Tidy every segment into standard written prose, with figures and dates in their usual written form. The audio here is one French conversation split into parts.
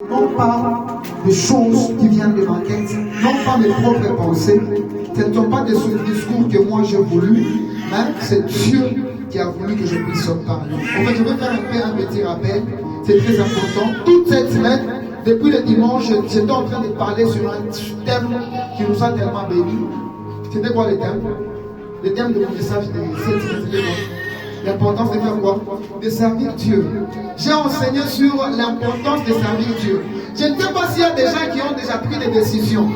Non pas des choses qui viennent de ma tête, non pas mes propres pensées, ce ne sont pas des discours que moi j'ai voulu, mais c'est Dieu qui a voulu que je puisse parler. En fait, je vais faire un petit rappel, c'est très important. Toute cette semaine, depuis le dimanche, j'étais en train de parler sur un thème qui nous a tellement bénis. C'était quoi le thème? Le thème de mon message de cette semaine. L'importance de faire quoi? De servir Dieu. J'ai enseigné sur l'importance de servir Dieu. Je ne sais pas s'il y a des gens qui ont déjà pris des décisions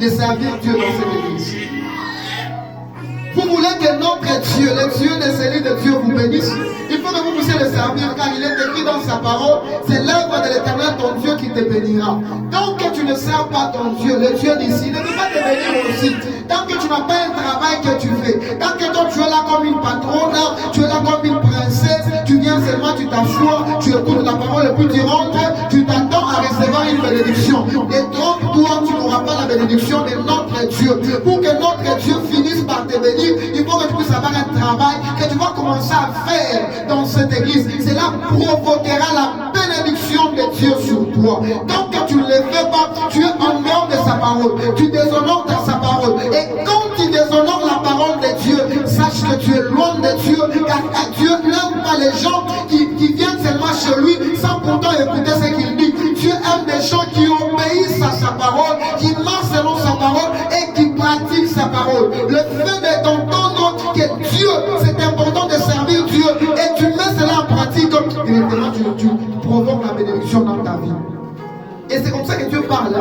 de servir Dieu dans cette église. Vous voulez que notre Dieu, le Dieu de celui de Dieu, vous bénisse. Il faut que vous puissiez le servir car il est écrit dans sa parole, c'est l'œuvre de l'Éternel ton Dieu qui te bénira. Tant que tu ne sers pas ton Dieu, le Dieu d'ici, ne peut pas te bénir aussi. Tant que tu n'as pas un travail que tu fais, tant que toi tu es là comme une patronne, tu es là comme une princesse, tu viens seulement, tu t'assois, tu écoutes la parole et puis tu rentres, tu t'attends à recevoir une bénédiction. Et trompe-toi, tu n'auras pas la bénédiction de notre Dieu. Pour que notre Dieu finisse par te bénir, il faut que tu puisses avoir un travail que tu vas commencer à faire dans cette église. Cela provoquera la bénédiction de Dieu sur toi. Donc que tu ne le fais pas, tu es en dehors de sa parole. Tu déshonores dans sa parole. Et quand tu déshonores la parole de Dieu, sache que tu es loin de Dieu. Car Dieu n'aime pas les gens qui viennent seulement chez lui sans pourtant écouter ce qu'il dit. Dieu aime des gens qui obéissent à sa parole, qui marchent selon sa parole et qui pratiquent sa parole. Le fait de t'entendre que Dieu, c'est important de servir Dieu et tu mets cela en pratique, directement tu provoques la bénédiction dans ta vie. Et c'est comme ça que Dieu parle.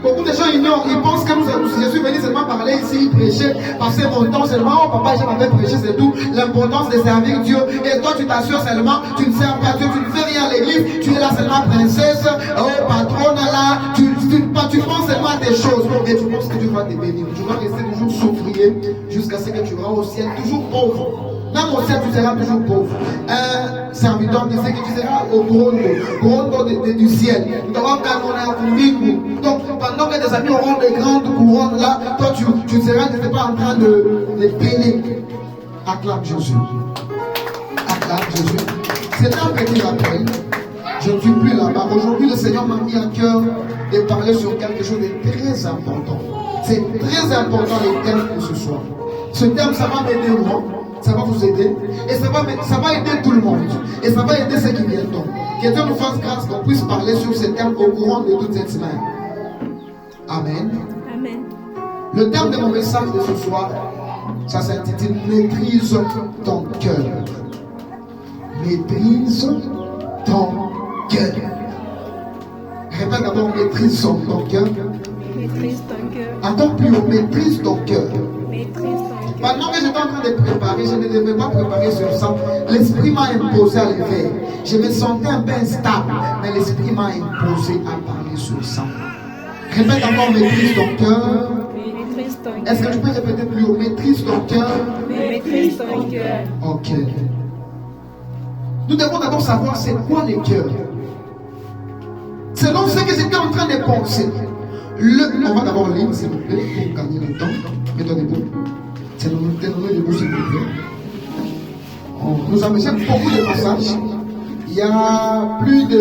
Beaucoup de gens ignorent, ils pensent que je suis venu seulement parler ici, prêcher, passer mon temps seulement. Oh papa, je m'avais prêché, c'est tout. L'importance de servir Dieu. Et toi, tu t'assures seulement, tu ne sers pas Dieu, tu ne fais rien à l'église, tu es là seulement princesse, oh patronne là, tu penses seulement à tes choses. Et tu penses que Dieu va te bénir. Tu vas rester toujours souffrir jusqu'à ce que tu vas au ciel, toujours pauvre. Même au ciel, tu seras toujours pauvre. Un serviteur disait que tu seras au couronne du ciel. Donc, pendant que tes amis auront des grandes couronnes là, toi, tu seras pas en train de peiner. Acclame Jésus. Acclame Jésus. C'est un petit rappel. Je ne suis plus là-bas. Aujourd'hui, le Seigneur m'a mis à cœur de parler sur quelque chose de très important. C'est très important le thème de ce soir. Ce thème, ça va m'aider moi. Ça va vous aider et ça va aider tout le monde et ça va aider ceux qui viennent. Que Dieu nous fasse grâce qu'on puisse parler sur ce thème au courant de toute cette semaine. Amen. Amen. Le thème de mon message de ce soir, ça s'intitule Maîtrise ton cœur. Maîtrise ton cœur. Répète d'abord, maîtrise ton cœur. Maîtrise ton cœur. Encore plus haut, maîtrise ton cœur. Maîtrise ton cœur. Pendant que j'étais en train de préparer, je ne devais pas préparer sur ça. L'esprit m'a imposé à le faire. Je me sentais un peu instable, mais l'esprit m'a imposé à parler sur ça. Répète encore, maîtrise ton cœur. Maîtrise ton cœur. Est-ce que tu peux répéter plus haut? Maîtrise ton cœur. Maîtrise ton cœur. Ok. Nous devons d'abord savoir c'est quoi le cœur. Selon ce que j'étais en train de penser. On va d'abord lire, s'il vous plaît, pour gagner le temps. Mets-toi debout. C'est nous debout, s'il vous plaît. Nous avons beaucoup de passages. Il y a plus de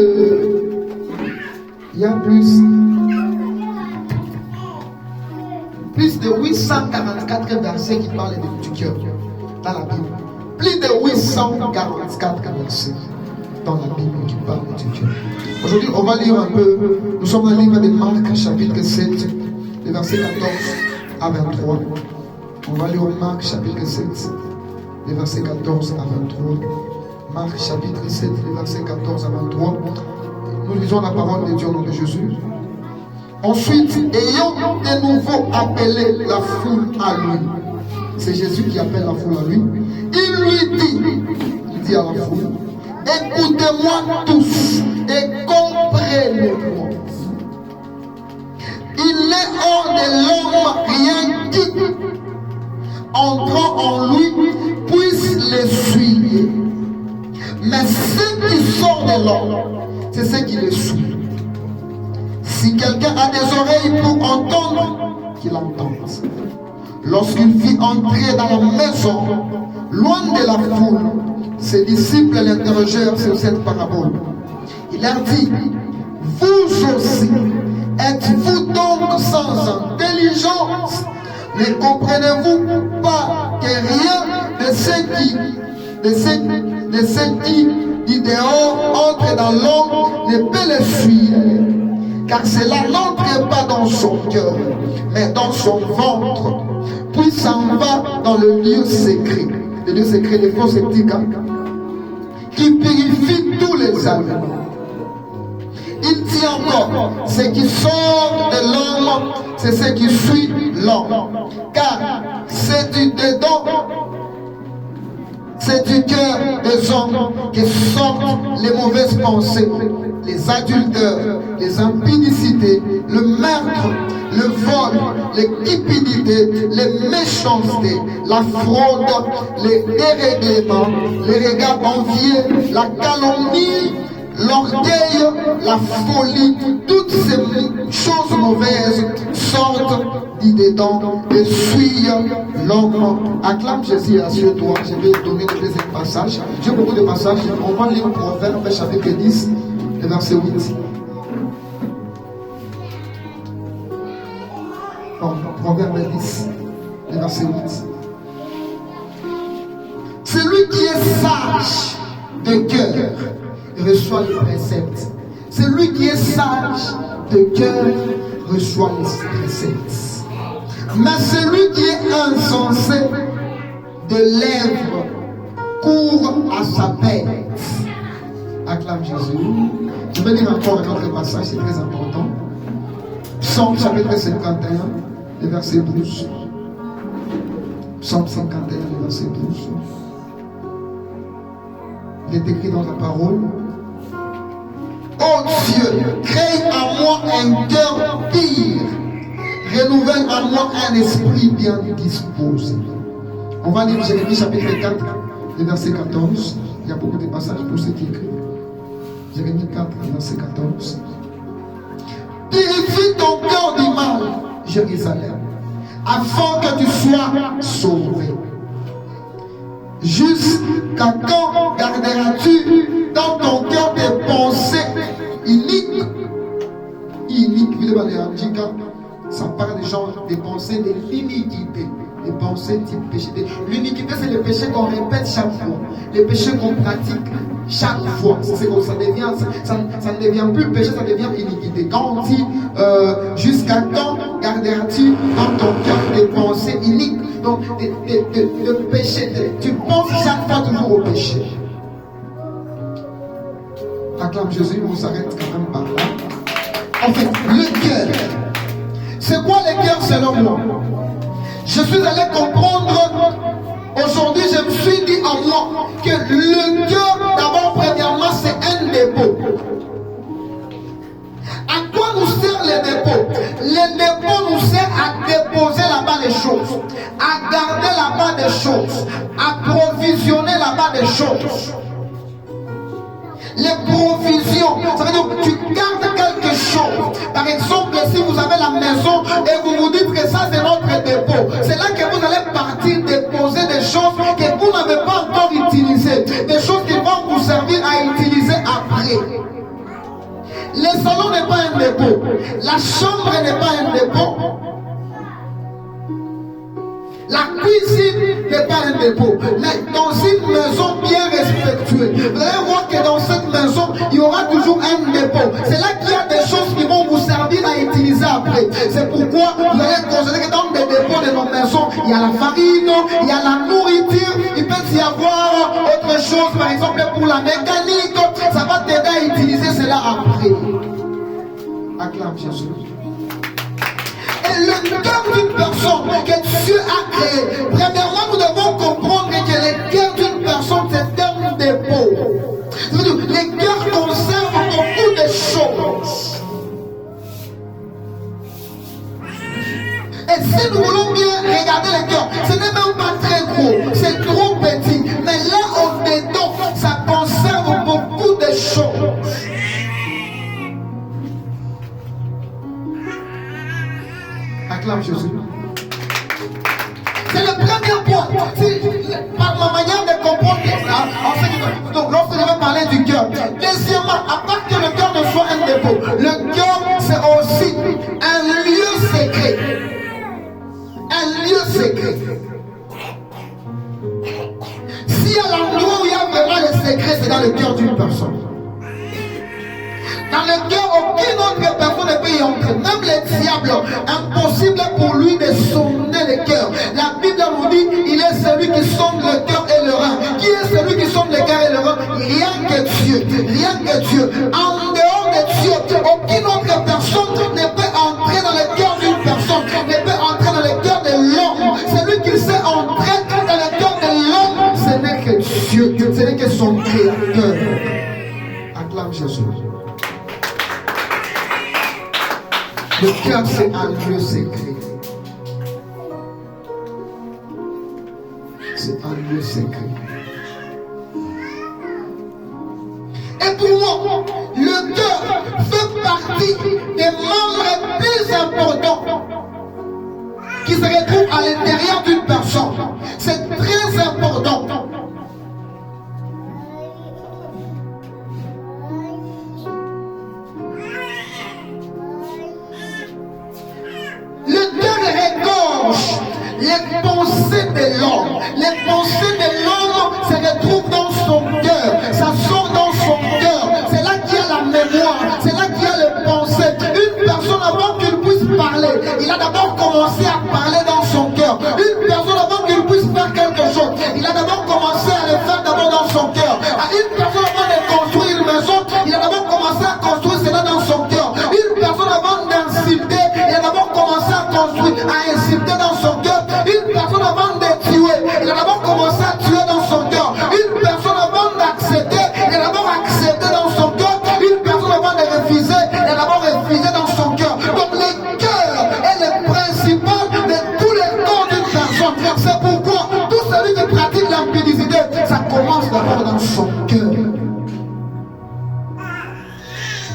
844 versets qui parlent du cœur dans la Bible. Plus de 844 versets dans la Bible qui parlent du cœur. Aujourd'hui, on va lire un peu. Nous sommes dans le livre de Marc, chapitre 7, les versets 14 à 23. On va lire Marc, chapitre 7, les versets 14 à 23. Marc, chapitre 7, les versets 14 à 23. Nous lisons la parole de Dieu au nom de Jésus. Ensuite, ayant de nouveau appelé la foule à lui, c'est Jésus qui appelle la foule à lui, il dit à la foule, écoutez-moi tous et comprenez-moi. Il n'est hors de l'homme rien qui, entrant en lui, puisse l'essuyer. Mais ce qui sort de l'homme, c'est ce qui le suit. Si quelqu'un a des oreilles pour entendre, qu'il entende. Lorsqu'il fit entrer dans la maison, loin de la foule, ses disciples l'interrogèrent sur cette parabole. Il leur dit, Vous aussi, êtes-vous donc sans intelligence? Ne comprenez-vous pas que rien de ce qui du dehors entre dans l'homme ne peut le suivre? Car cela n'entre pas dans son cœur, mais dans son ventre, puis s'en va dans le lieu secret. Le lieu secret des faux sceptiques, qui purifie tous les âmes. Il dit encore, ce qui sort de l'homme, c'est ce qui suit l'homme. Car c'est du dedans, c'est du cœur des hommes que sortent les mauvaises pensées, les adultères, les impudicités, le meurtre, le vol, les cupidités, les méchancetés, la fraude, les dérèglements, les regards envieux, la calomnie, l'orgueil, la folie, toutes ces choses mauvaises sortent du dedans et suivent l'homme. Acclame Jésus, assure-toi. Je vais donner le deuxième passage. J'ai beaucoup de passages. On va lire Proverbe chapitre 10, le verset 8. Proverbe 10, le verset 8. Celui qui est sage de cœur reçoit les préceptes. Celui qui est sage de cœur reçoit les préceptes. Mais celui qui est insensé de lèvres court à sa bête. Acclame Jésus. Je vais lire encore un autre passage, c'est très important. Psaume chapitre 51, le verset 12. Psaume 51, le verset 12. Il est écrit dans la parole. Oh Dieu, crée en moi un cœur pur, renouvelle en moi un esprit bien disposé. On va lire Jérémie chapitre 4, le verset 14. Il y a beaucoup de passages pour ceux qui écrivent. Jérémie 4, le verset 14. Purifie ton cœur du mal, Jérusalem, afin que tu sois sauvé. Jusqu'à quand garderas-tu dans ton cœur des pensées iniques? Ça parle des gens, des pensées de l'iniquité, des pensées type péché. L'iniquité, c'est le péché qu'on répète chaque fois, les péchés qu'on pratique chaque fois. C'est comme ça devient, ça ne devient plus péché, ça devient iniquité. Quand on dit jusqu'à quand garderas-tu dans ton cœur des pensées iniques? Donc, de péché, tu penses chaque fois toujours au péché. Acclame Jésus, on s'arrête quand même par là. En fait, le cœur. C'est quoi le cœur selon moi? Je suis allé comprendre, aujourd'hui je me suis dit en moi que le cœur, d'abord, premièrement, c'est un dépôt. À quoi nous sert le dépôt? Le dépôt nous sert à déposer là-bas les choses, à garder là-bas des choses, à provisionner là-bas des choses. Les provisions, ça veut dire que tu gardes quelque chose. Par exemple, si vous avez la maison et vous vous dites que ça c'est notre dépôt, c'est là que vous allez partir déposer des choses que vous n'avez pas encore utilisées, des choses qui vont vous servir à utiliser après. Le salon n'est pas un dépôt, la chambre n'est pas un dépôt, la cuisine n'est pas un dépôt. Mais dans une maison bien respectueuse, vous allez voir que dans cette maison, il y aura toujours un dépôt. C'est là qu'il y a des choses qui vont vous servir à utiliser après. C'est pourquoi vous allez considérer que dans des dépôts de nos maisons, il y a la farine, il y a la nourriture, il peut y avoir autre chose, par exemple pour la mécanique, ça va t'aider à utiliser cela après. Acclame Jésus. Et le cœur d'une personne que Dieu a créé, premièrement, nous devons comprendre que le cœur d'une personne, c'est un dépôt. Les cœurs conservent beaucoup de choses. Et si nous voulons bien regarder le cœur, ce n'est même pas très gros, c'est trop petit. Mais là, au dedans, ça conserve beaucoup de choses. Acclame Jésus. C'est le premier point. Par ma manière de comprendre ça, donc lorsque je vais parler du cœur. Deuxièmement, à part que le cœur ne soit un son dépôt. Le cœur, c'est aussi un lieu secret. Un lieu secret. S'il y a l'endroit où il y a vraiment le secret, c'est dans le cœur d'une personne. Dans le cœur, aucune autre personne ne peut y entrer. Même les diables, impossible pour lui de sonner le cœur. La Bible nous dit, il est celui qui sonde le cœur et le rein. Qui est celui qui sonde le cœur et le rein? Rien que Dieu. Rien que Dieu. En dehors de Dieu, aucune autre personne ne peut entrer dans le cœur d'une personne. Ne peut entrer dans le cœur de l'homme. Celui qui sait entrer dans le cœur de l'homme, ce n'est que Dieu. Ce n'est que son créateur. Acclame Jésus. Le cœur, c'est un lieu secret. C'est un lieu secret. Et pour moi, le cœur fait partie des membres plus importants qui se retrouvent à l'intérieur d'une personne. C'est très important. Les pensées de l'homme, les pensées de l'homme se retrouvent dans son cœur, ça sort dans son cœur, c'est là qu'il y a la mémoire, c'est là qu'il y a les pensées. Une personne avant qu'il puisse parler, il a d'abord commencé à parler dans son cœur. Une personne avant qu'il puisse faire quelque chose, il a d'abord commencé à le faire d'abord dans son cœur. Une personne avant de construire une maison, il a d'abord commencé à construire cela dans son cœur. Une personne avant d'insulter, il a d'abord commencé à construire, à insulter dans son cœur. Une personne avant de tuer, il a d'abord commencé à tuer dans son cœur. Une personne avant d'accepter, il a d'abord accepté dans son cœur. Une personne avant de refuser, il a d'abord refusé dans son cœur. Donc le cœur est le principal de tous les corps d'une personne. C'est pourquoi tout celui qui pratique l'impudicité, ça commence d'abord dans son cœur.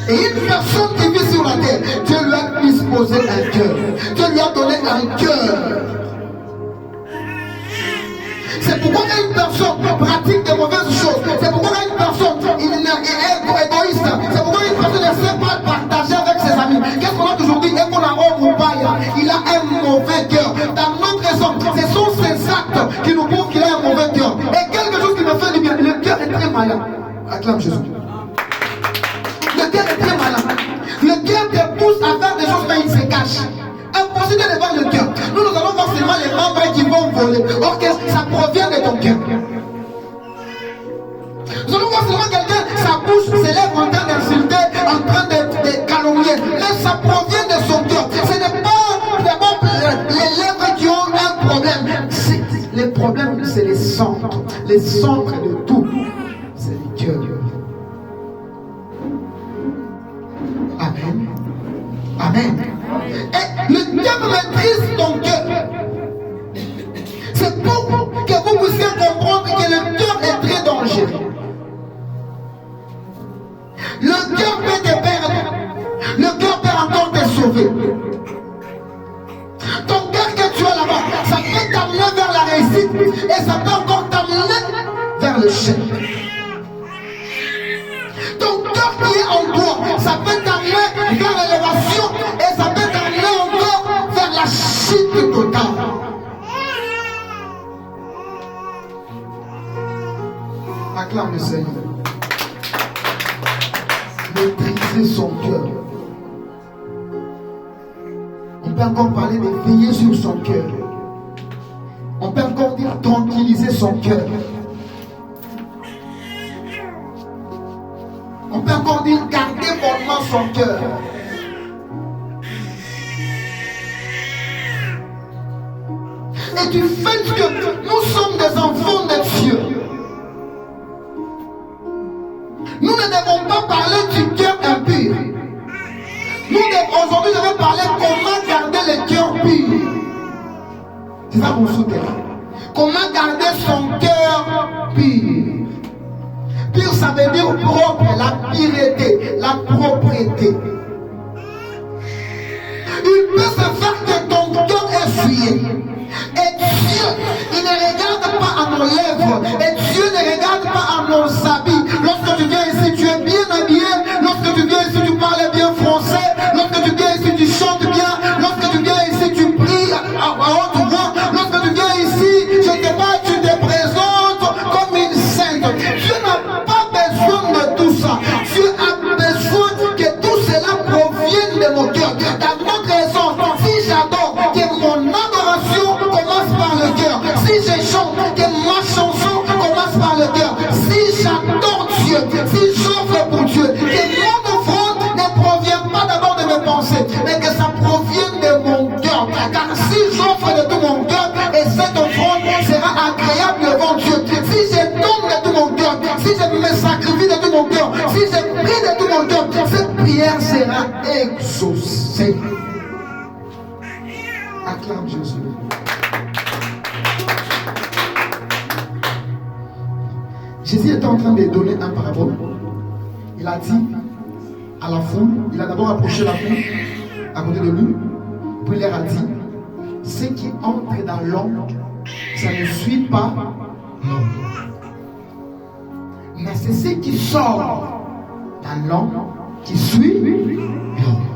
Et une personne qui vit sur la terre, Dieu lui a disposé un cœur. Dieu lui a donné un cœur. C'est pourquoi une personne pratique de mauvaises choses. C'est pourquoi une personne est égoïste. C'est pourquoi une personne ne sait pas partager avec ses amis. Qu'est-ce qu'on a toujours dit? Il a un mauvais cœur. Dans notre raison, ce sont ces actes qui nous prouvent qu'il a un mauvais cœur. Et quelque chose qui me fait du bien, le cœur est très malin. Acclame Jésus. Le cœur est très malin. Le cœur te pousse à faire des choses, mais il se cache. Impossible de voir le cœur. Nous allons voir seulement les membres qui vont voler. Or que ça provient de ton cœur. Nous allons voir seulement quelqu'un, sa bouche s'élève en train d'insulter, en train de calomnier. Mais ça provient de son cœur. Ce n'est pas d'abord les lèvres qui ont un problème. Les problèmes, c'est les centres. Les centres de tout, c'est le cœur. Amen. Amen. Et le diable maîtrise ton cœur. C'est pour que vous puissiez comprendre que le cœur est très dangereux. Le cœur peut te perdre. Le cœur peut encore te sauver. Ton cœur que tu as là-bas, ça peut t'amener vers la réussite et ça peut encore t'amener vers le chêne. Ton cœur qui est en toi, ça peut t'amener vers l'élévation et ça peut t'amener encore vers la chute totale. Acclame le Seigneur. Maîtriser son cœur. On peut encore parler de veiller sur son cœur. On peut encore dire tranquilliser son cœur. On peut encore dire garder bonnement son cœur. Et du fait que nous sommes des enfants de Dieu, nous ne devons pas parler du cœur impur. Aujourd'hui, je vais parler comment garder le cœur pur. C'est ça mon soutien. Comment garder son cœur pur. Pur, ça veut dire propre, la pureté, la propreté. Il peut se faire que ton cœur est souillé. Et Dieu, il ne regarde pas à nos lèvres. Et Dieu ne regarde pas à nos habits. Lorsque tu viens ici, tu es bien habillé. Lorsque tu viens ici, tu parles Lorsque tu viens ici, tu chantes bien. Lorsque tu viens ici, tu pries à haute voix. Lorsque tu viens ici, je ne sais pas, tu te présentes comme une sainte. Dieu n'a pas besoin de tout ça. Dieu a besoin que tout cela provienne de mon cœur. Dans notre essence, si j'adore, que mon adoration commence par le cœur. Si je chante, que ma chanson commence par le cœur. Si j'adore Dieu, si j'offre pour Dieu, que mon offrande ne provient pas d'abord de mes pensées, mais que ça provienne de mon cœur. Car si j'offre de tout mon cœur, et cette offrande sera agréable devant Dieu. Si je donne de tout mon cœur, si je me sacrifie de tout mon cœur, si je prie de tout mon cœur, cette prière sera exaucée. Acclame Jésus. Jésus était en train de donner un parabole. Il a dit à la foule, il a d'abord approché la foule à côté de lui, puis il leur a dit, ce qui entre dans l'homme, ça ne suit pas l'homme. Mais c'est ce qui sort dans l'homme qui suit l'homme.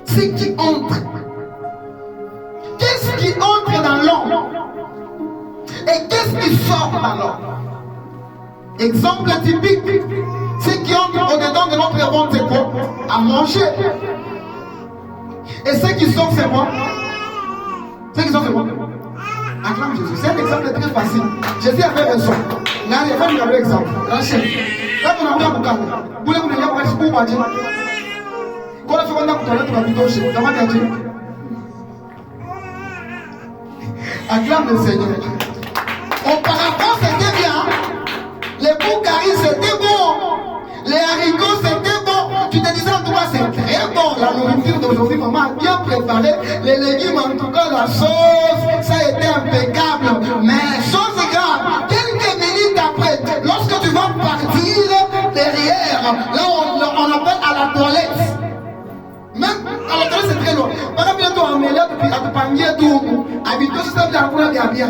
Ce qui entre. Qu'est-ce qui entre dans l'homme? Et qu'est-ce qui sort dans l'homme? Exemple typique. Ce qui entre au-dedans de notre ventre, c'est quoi? À manger. Et ce qui sort, c'est quoi? Ce qui sort, c'est quoi? Acclame Jésus. C'est un exemple très facile. Jésus avait raison. Là, il y a un exemple. Rachel. Là, on a bien beaucoup. Vous voulez vous dire, vous allez vous dire. Quand on a fait un acte, on a plutôt chez vous. Acclame le Seigneur. Auparavant, c'était bien. Les boucaris, c'était bon. Les haricots, c'était bon. Tu te disais en tout cas, c'est très bon. La nourriture d'aujourd'hui, maman a bien préparé. Les légumes, en tout cas, la sauce, ça a été impeccable. Mais chose grave, quelques minutes après, lorsque tu vas partir derrière, là on appelle à la toilette. Même à la toilette, c'est très loin. Par exemple, bientôt en mêlée, à te panier tout. Habitué, si ça vient à la bien,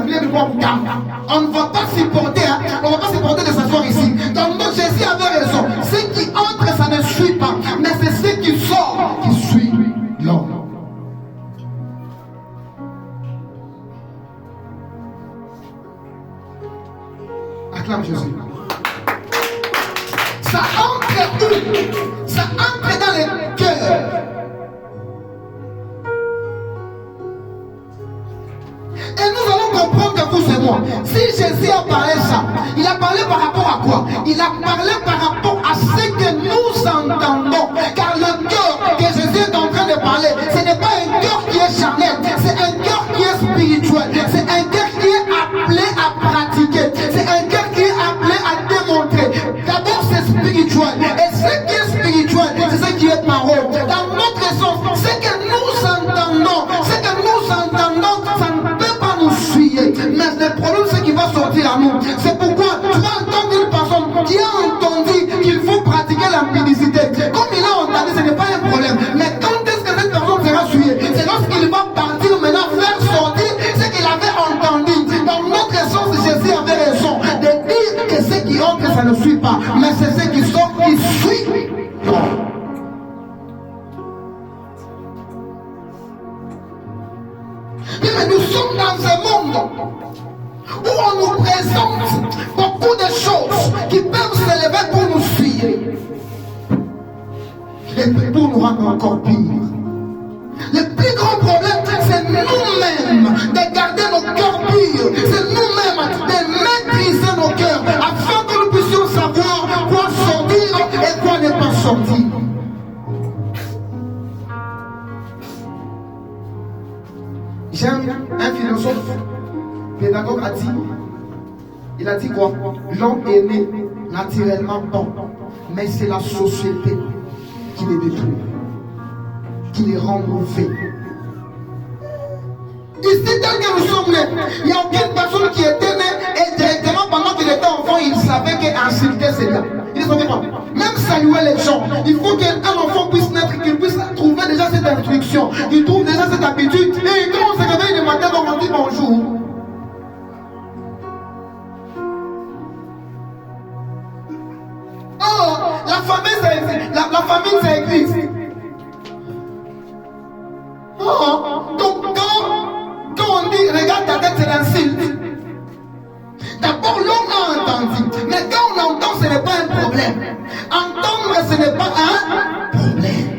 on ne va pas supporter, hein? On ne va pas supporter de s'asseoir ici. Donc, Jésus avait raison. Ce qui entre, ça ne suit pas. Mais c'est ce qui sort qui suit l'homme. Acclame Jésus. Ça entre où? Ça entre dans le cœur. Et nous allons comprendre que vous et moi, si Jésus a parlé ça, il a parlé par rapport à quoi? Il a parlé par rapport à ce que nous entendons. Car le cœur que Jésus est en train de parler, ce n'est pas un cœur qui est charnel, c'est un cœur qui est spirituel, c'est un cœur qui est appelé à pratiquer, c'est un cœur qui est appelé à démontrer. D'abord c'est spirituel, et ce qui est spirituel, c'est ce qui est parole. Dans notre sens, ce que nous entendons, ça ne peut pas nous suivre. Mais le problème, c'est qu'il va sortir à nous. C'est pourquoi tu vas entendre une personne qui a entendu qu'il faut pratiquer l'impudicité. Comme il a entendu, ce n'est pas un problème. Mais quand est-ce que cette personne sera suivie? C'est lorsqu'il va partir maintenant faire sortir ce qu'il avait entendu. Dans notre sens, Jésus avait raison de dire que ce qui entre, ça ne suit pas. Mais c'est ce qui sort qui suit. Mais nous sommes dans un monde où on nous présente beaucoup de choses qui peuvent s'élever pour nous suivre et pour nous rendre encore pire. Le plus grand problème, c'est nous-mêmes de garder nos cœurs purs. C'est nous-mêmes de maîtriser nos cœurs afin que nous puissions savoir quoi sortir et quoi ne pas sortir. J'aime un philosophe, pédagogue a dit, il a dit quoi? L'homme est né naturellement bon, mais c'est la société qui les détruit, qui les rend mauvais. Ici, tel que nous sommes nés, il n'y a aucune personne qui était née et directement pendant qu'il était enfant, il savait qu'insulter c'est bien. Il ne savait pas. Même saluer les gens, il faut qu'un enfant puisse naître, qu'il puisse trouver déjà cette instruction, qu'il trouve déjà cette habitude. Et quand on se réveille le matin, on dit bonjour. famine, c'est l'église. Oh, donc quand on dit regarde ta tête, c'est l'insulte. D'abord, l'homme a entendu. Mais quand on entend, ce n'est pas un problème. Entendre, ce n'est pas un problème.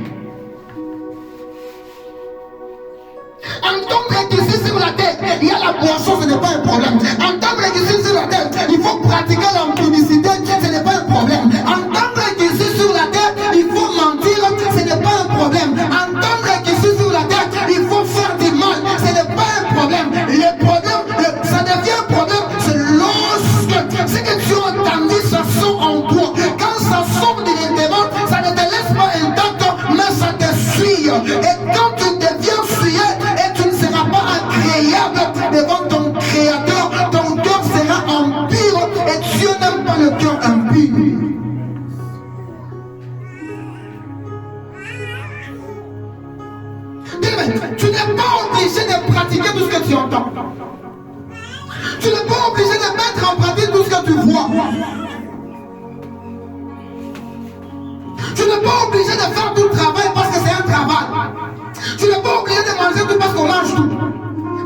Entendre qu'ici sur la terre, il y a la boisson, ce n'est pas un problème. Entendre qu'ici sur la terre, il faut pratiquer l'impunicité, ce n'est pas un problème. Entendre qu'ici sur la terre, il faut mentir, ce n'est pas un problème. Entendre qu'ici sur la terre, il faut faire du mal, ce n'est pas un problème. Le problème, ça devient un problème, c'est lorsque ce que tu as entendu, ça sort en toi. Quand ça sort de l'intérieur, ça ne te laisse pas intact, mais ça te suit. Et quand tu deviens fuyé, et tu ne seras pas agréable devant ton Créateur, ton cœur sera impur, et Dieu n'aime pas le cœur impur. Tu n'es pas obligé de pratiquer tout ce que tu entends. Tu n'es pas obligé de mettre en pratique tout ce que tu vois. Tu n'es pas obligé de faire tout le travail parce que c'est un travail. Tu n'es pas obligé de manger tout parce qu'on mange tout.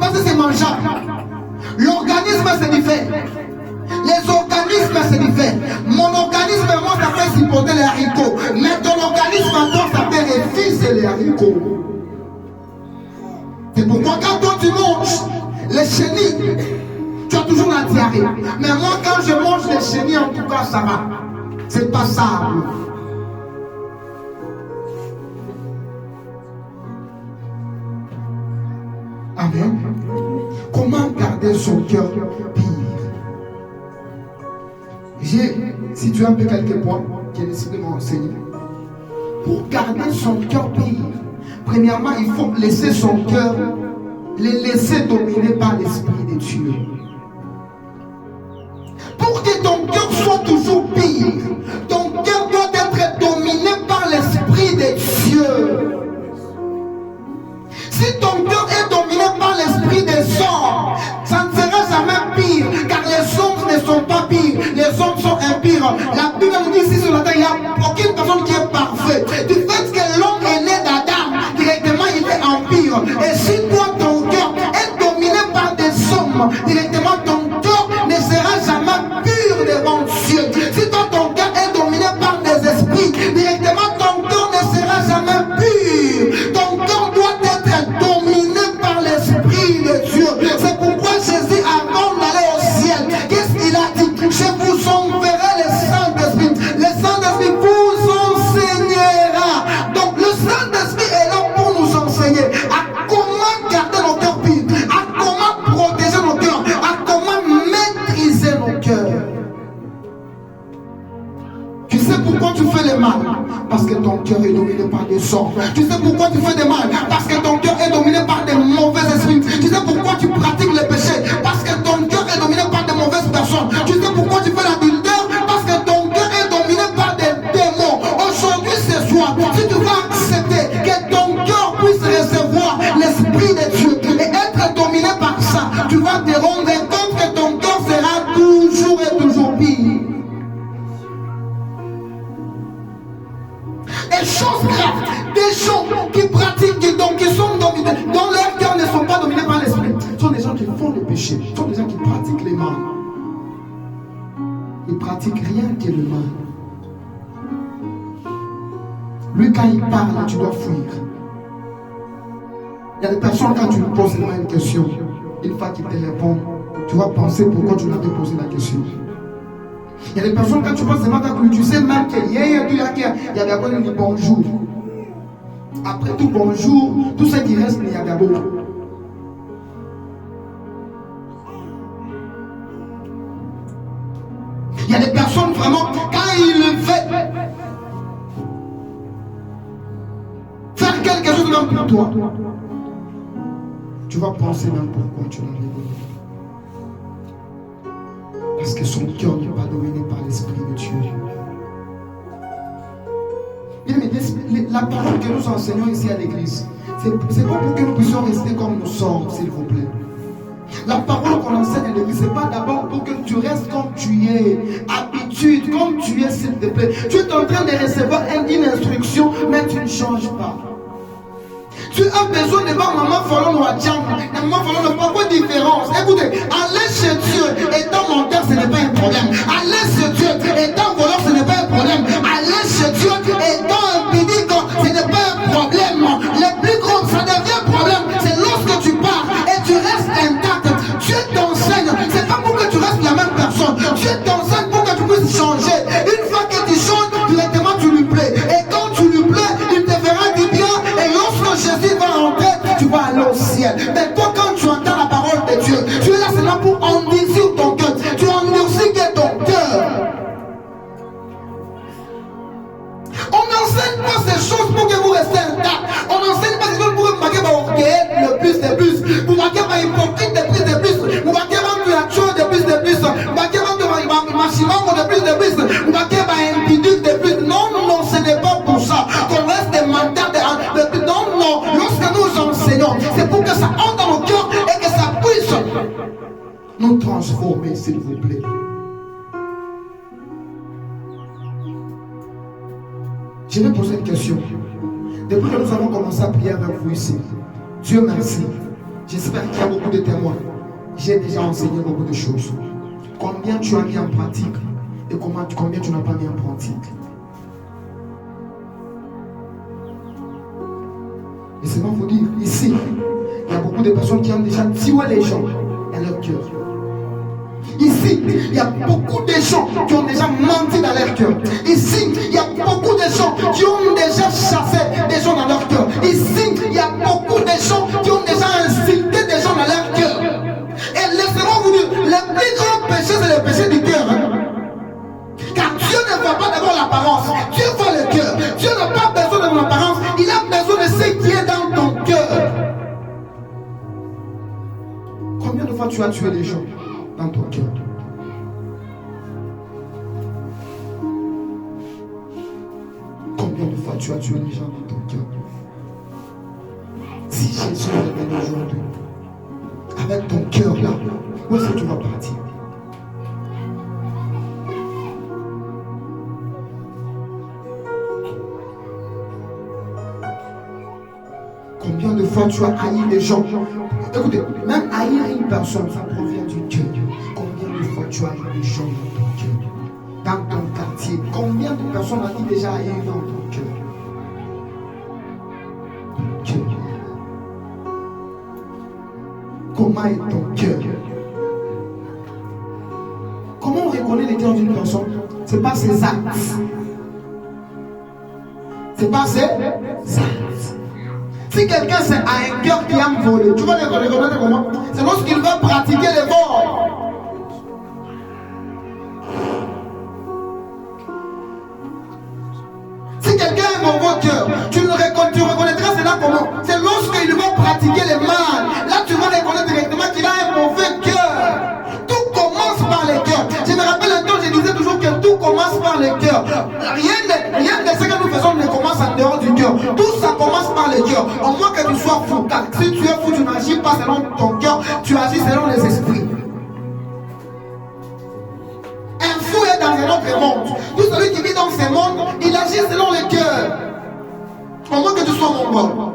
Parce que c'est mangeable. L'organisme c'est différent. Les organismes c'est différent. Mon organisme, moi, ça peut supporter les haricots. Mais ton organisme, toi, ça peut refuser les haricots. C'est pourquoi quand toi tu manges les chenilles, tu as toujours la diarrhée. Mais moi quand je mange les chenilles, en tout cas ça va. C'est passable. Amen. Comment garder son cœur pur? J'ai situé un peu quelques points que l'Esprit m'a enseigné. Pour garder son cœur pur, premièrement, il faut laisser son cœur, les laisser dominer par l'Esprit de Dieu. Pour que ton cœur soit toujours pur, ton cœur doit être dominé par l'Esprit de Dieu. Si ton cœur est dominé par l'esprit des hommes, ça ne sera jamais pire, car les hommes ne sont pas pires, les hommes sont impurs. La Bible nous dit ici sur la terre, il n'y a aucune personne qui est parfaite. Du fait que l'homme est né d'Adam, directement il est impur. Et si toi ton cœur est dominé par des hommes, directement ton cœur ne sera jamais pur devant Dieu. Si toi ton cœur est dominé par des esprits, directement ton cœur ne sera jamais pur. Ton cœur doit être dominé par l'Esprit de Dieu. C'est pourquoi Jésus, avant d'aller au ciel, qu'est-ce qu'il a dit? Je vous enverrai le Saint-Esprit. Le Saint-Esprit vous enseignera. Donc le Saint-Esprit est là pour nous enseigner à comment garder nos cœurs purs, à comment protéger nos cœurs, à comment maîtriser nos cœurs. Tu sais pourquoi tu fais le mal? Parce que ton cœur est dominé par des sorts. Tu sais pourquoi tu fais du mal? Parce que ton cœur est dominé par des mauvais esprits. Tu sais pourquoi tu pratiques le péché? Parce que ton cœur est dominé par de mauvaises personnes. Tu sais pourquoi tu fais l'adultère? Parce que ton cœur est dominé par des démons. Aujourd'hui, ce soir, si tu vas accepter que ton cœur puisse recevoir l'Esprit de Dieu et être dominé par ça, tu vas te rendre compte que ton cœur sera toujours et toujours pire. Des choses graves, des gens qui pratiquent, donc qui sont dominés, dont leurs cœurs ne sont pas dominés par l'esprit, ce sont des gens qui font le péché, ce sont des gens qui pratiquent les mal. Ils pratiquent rien que le mal. Lui, quand il parle, tu dois fuir. Il y a des personnes, quand tu lui poses une question, une fois qu'il te répond, tu vas penser pourquoi tu l'avais posé la question. Il y a des personnes, quand tu passes devant ta clé, tu sais même qu'il y a d'abord un bonjour. Après tout bonjour, tout ce qui reste, il y a d'abord. Il y a des personnes vraiment, quand il le fait, faire quelque chose même pour toi, tu vas penser même pourquoi tu l'as donné. Parce que son cœur n'est pas dominé par l'Esprit de Dieu. Bien, mais la parole que nous enseignons ici à l'église, c'est pas pour que nous puissions rester comme nous sommes, s'il vous plaît. La parole qu'on enseigne à l'église, c'est pas d'abord pour que tu restes comme tu es, habitué attitude comme tu es, s'il te plaît. Tu es en train de recevoir une instruction, mais tu ne changes pas. Tu as besoin de voir maman Folon ou Adjam. Maman Folon n'a pas de différence. Écoutez, aller chez Dieu étant menteur, ce n'est pas un problème. Aller chez Dieu étant voleur, ce n'est pas un problème. Aller chez Dieu étant impudique, ce n'est pas un problème. Le plus gros, ça devient un problème. C'est lorsque tu pars et tu restes intact. Dieu t'enseigne. C'est pas pour que tu restes la même personne. Dieu t'enseigne pour que tu puisses changer. Une fois que tu changes, directement tu lui plais. Et quand tu lui plais, il te fera du bien. Et lorsque Jésus va rentrer, tu vas aller au ciel. Mais toi, quand tu entends la parole de Dieu, tu es là seulement pour endurcir ton cœur. Tu endurcis ton cœur. On n'enseigne pas ces choses pour que vous restez intact. On n'enseigne pas ces choses pour que vous marquez le plus de plus. Vous marquez pas hypocrite de plus de plus. Vous marquez pas de plus de plus. Vous marquez pas de maximum de plus de plus. Vous marquez pas impudique de plus. Non, non, ce n'est pas pour ça. Qu'on reste des menteurs de plus. Non, non. Lorsque nous enseignons, c'est pour que ça entre dans nos cœurs et que ça puisse nous transformer, s'il vous plaît. Je vais poser une question. Depuis que nous avons commencé à prier avec vous ici, Dieu merci. J'espère qu'il y a beaucoup de témoins. J'ai déjà enseigné beaucoup de choses. Combien tu as mis en pratique et combien tu n'as pas mis en pratique. Et c'est bon vous dire, ici, il y a beaucoup de personnes qui ont déjà tué les gens dans leur cœur. Ici, il y a beaucoup de gens qui ont déjà menti dans leur cœur. Ici, il y a beaucoup de gens qui ont déjà chassé des gens dans leur cœur. Ici, il y a beaucoup de gens qui ont déjà insulté des gens dans leur cœur. Et laissez-moi vous dire, le plus grand péché, c'est le péché du cœur. Car Dieu ne voit pas d'abord l'apparence. Dieu voit le cœur. Dieu n'a pas besoin de l'apparence. Il a besoin de ce qui est dans ton cœur. Combien de fois tu as tué des gens dans ton cœur? Combien de fois tu as tué les gens dans ton cœur? Si Jésus revient aujourd'hui, avec ton cœur là, où est-ce que tu vas partir? Combien de fois tu as haï les gens? Écoutez, même haïr une personne, ça provient du cœur. Combien de fois tu as haï les gens dans ton cœur? Dans ton quartier, combien de personnes as-tu déjà haï dans ton cœur? Ton cœur. Comment est ton cœur? Comment on reconnaît le cœur d'une personne? C'est pas ses actes. C'est pas ses actes. Si quelqu'un a un cœur qui aime voler, tu vas le reconnaître comment? C'est lorsqu'il va pratiquer le vol. Si quelqu'un a un mauvais cœur, tu reconnaîtras cela comment? C'est lorsqu'il va pratiquer le mal. Là, tu vas reconnaître directement qu'il a un mauvais cœur. Tout commence par le cœur. Je me rappelle un temps, je disais toujours que tout commence par le cœur. Rien de ce que nous faisons ne commence en dehors du cœur. Tout ça commence par le cœur. Au moins que tu sois fou. Car si tu es fou, tu n'agis pas selon ton cœur, tu agis selon les esprits. Un fou est dans un autre monde. Tout celui qui vit dans ce monde, il agit selon le cœur. Au moins que tu sois mon bon.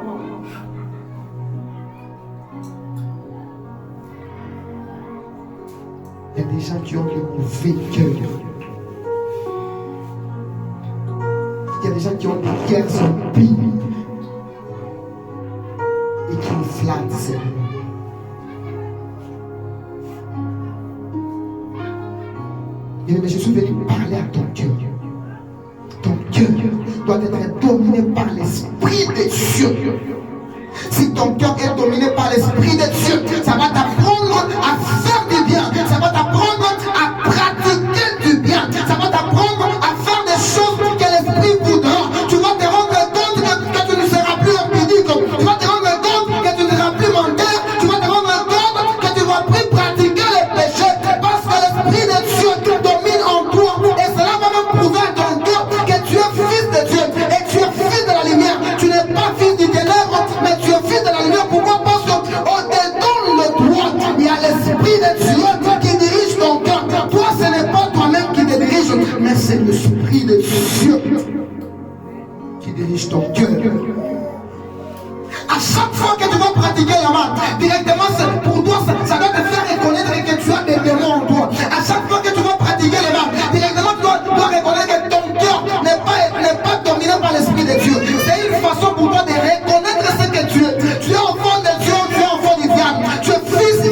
Il y a des gens qui ont le mauvais cœur. Il y a des gens qui ont des cœurs impies et qui nous flattent seulement. Mais je suis venu parler à ton cœur. Ton cœur doit être dominé par l'Esprit de Dieu. Si ton cœur est dominé par l'Esprit de Dieu, ça va t'apprendre à faire du bien. Ça va t'apprendre à pratiquer du bien. Ça va t'apprendre à faire des choses que l'Esprit voudra. Tu vas te rendre compte que tu ne seras plus impudique. Tu vas te rendre compte que tu ne seras plus menteur. Tu vas te rendre compte que tu ne vas plus pratiquer les péchés. Parce que l'Esprit de Dieu domine en toi. Et cela va même prouver à ton cœur que tu es fils de Dieu. Et tu es fils de la lumière. Tu n'es pas fils du ténèbre, mais tu es fils de la lumière. Pourquoi? Parce qu'au-dedans de toi, il y a l'Esprit de Dieu qui dirige ton cœur. c'est l'Esprit de Dieu qui dirige ton cœur. À chaque fois que tu vas pratiquer la main, directement pour toi, ça doit te faire reconnaître que tu as des démons en toi. À chaque fois que tu vas pratiquer les mains, directement tu dois reconnaître que ton cœur n'est pas dominé par l'Esprit de Dieu. C'est une façon pour toi de reconnaître ce que tu es. Tu es enfant de Dieu, tu es enfant du diable. Tu es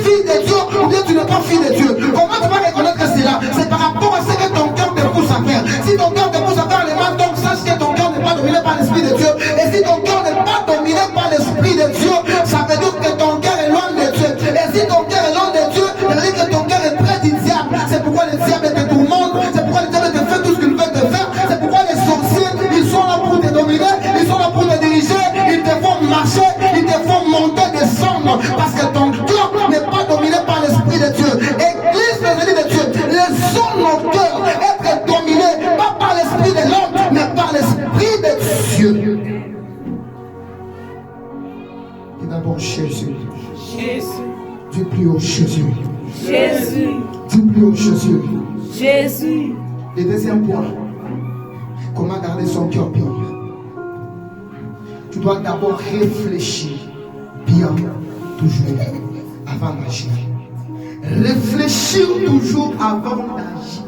fille de Dieu ou bien tu n'es pas fille de Dieu. Comment tu vas reconnaître cela? C'est par rapport à ce que ton cœur te pousse à faire. Si ton cœur te pousse à faire les mains, donc sache que ton cœur n'est pas dominé par l'Esprit de Dieu. Et si ton cœur n'est pas dominé par l'Esprit de Dieu, ça veut dire que ton cœur est loin de Dieu. Et si ton cœur est loin de Dieu, ça veut dire que ton cœur est près du diable. C'est pourquoi le diable te tourmente, c'est pourquoi le diable te fait tout ce qu'il veut te faire. C'est pourquoi les sorciers, ils sont là pour te dominer, ils sont là pour te diriger, ils te font marcher, ils te font monter, descendre. Parce que ton cœur n'est pas dominé par l'Esprit de Dieu. Église de Dieu, laissons nos cœurs être dominés, pas par l'Esprit de l'homme, mais par l'Esprit de Dieu. Et d'abord Jésus. Jésus. Du plus haut Jésus. Jésus. Du plus haut Jésus. Jésus. Le deuxième point, comment garder son cœur pur? Tu dois d'abord réfléchir bien, toujours, avant d'agir. Réfléchir toujours avant d'agir.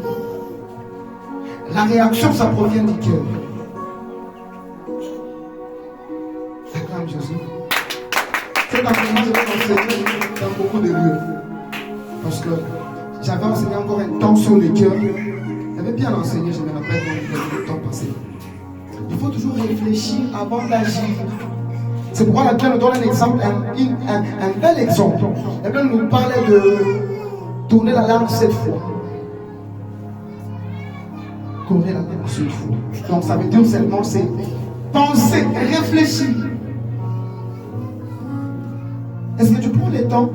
La réaction, ça provient du cœur. Acclame Jésus. Cet après-midi, je vais enseigner dans beaucoup de lieux. Parce que j'avais enseigné encore un temps sur le cœur. J'avais bien enseigné, je me rappelle, dans le temps passé. Il faut toujours réfléchir avant d'agir. C'est pourquoi la Bible nous donne un exemple, un bel exemple. La Bible nous parlait de tourner la langue 7 fois. Tourner la langue 7 fois. Donc ça veut dire seulement c'est penser, réfléchir. Est-ce que tu prends le temps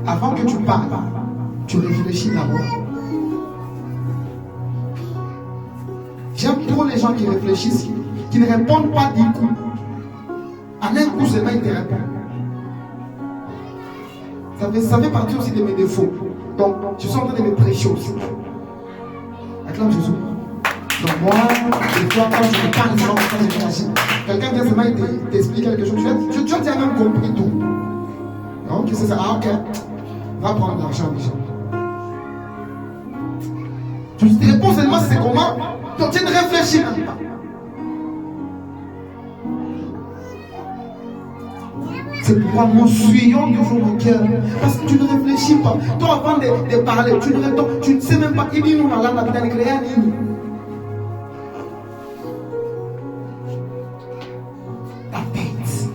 avant que tu parles, tu réfléchis d'abord? J'aime trop les gens qui réfléchissent, qui ne répondent pas du coup. En un coup seulement, ils te répondent. Ça fait partie aussi de mes défauts. Donc, je suis en train de me prêcher aussi. Acclame Jésus. Donc moi, des fois, quand je parle, quand je réagis, quelqu'un vient seulement et t'explique quelque chose. Tu as même compris tout. Ok, c'est ça. Ah, ok. Va prendre l'argent déjà. Tu te réponds seulement c'est comment. Donc tu ne réfléchis même pas. C'est pourquoi nous fuyons toujours nos cœurs. Parce que tu ne réfléchis pas. Toi, avant de parler, tu ne sais même pas. Il dit nous dans la vie créée. Ta tête.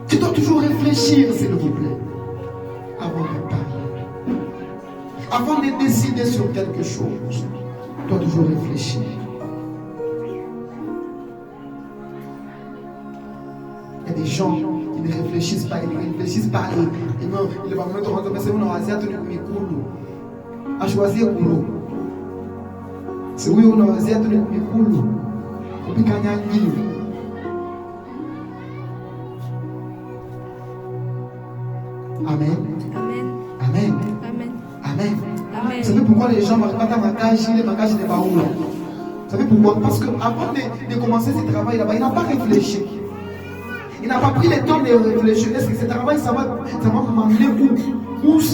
Tu dois toujours réfléchir, s'il vous plaît. Avant de parler. Avant de décider sur quelque chose, tu dois toujours réfléchir. Il y a des gens qui ne réfléchissent pas, ils ne réfléchissent pas. Ils vont mettre en train de à choisir boulot. C'est oui, on a choisi à tenir boulot. Amen. Amen. Amen. Amen. Amen. Amen. Vous savez pourquoi les gens ne marquent pas ta bagage, les bagages n'est pas où? Vous savez pourquoi? Parce qu'avant de commencer ce travail là-bas, il n'a pas réfléchi. Il n'a pas pris le temps de réfléchir. Est-ce que ce travail, ça va m'amener où?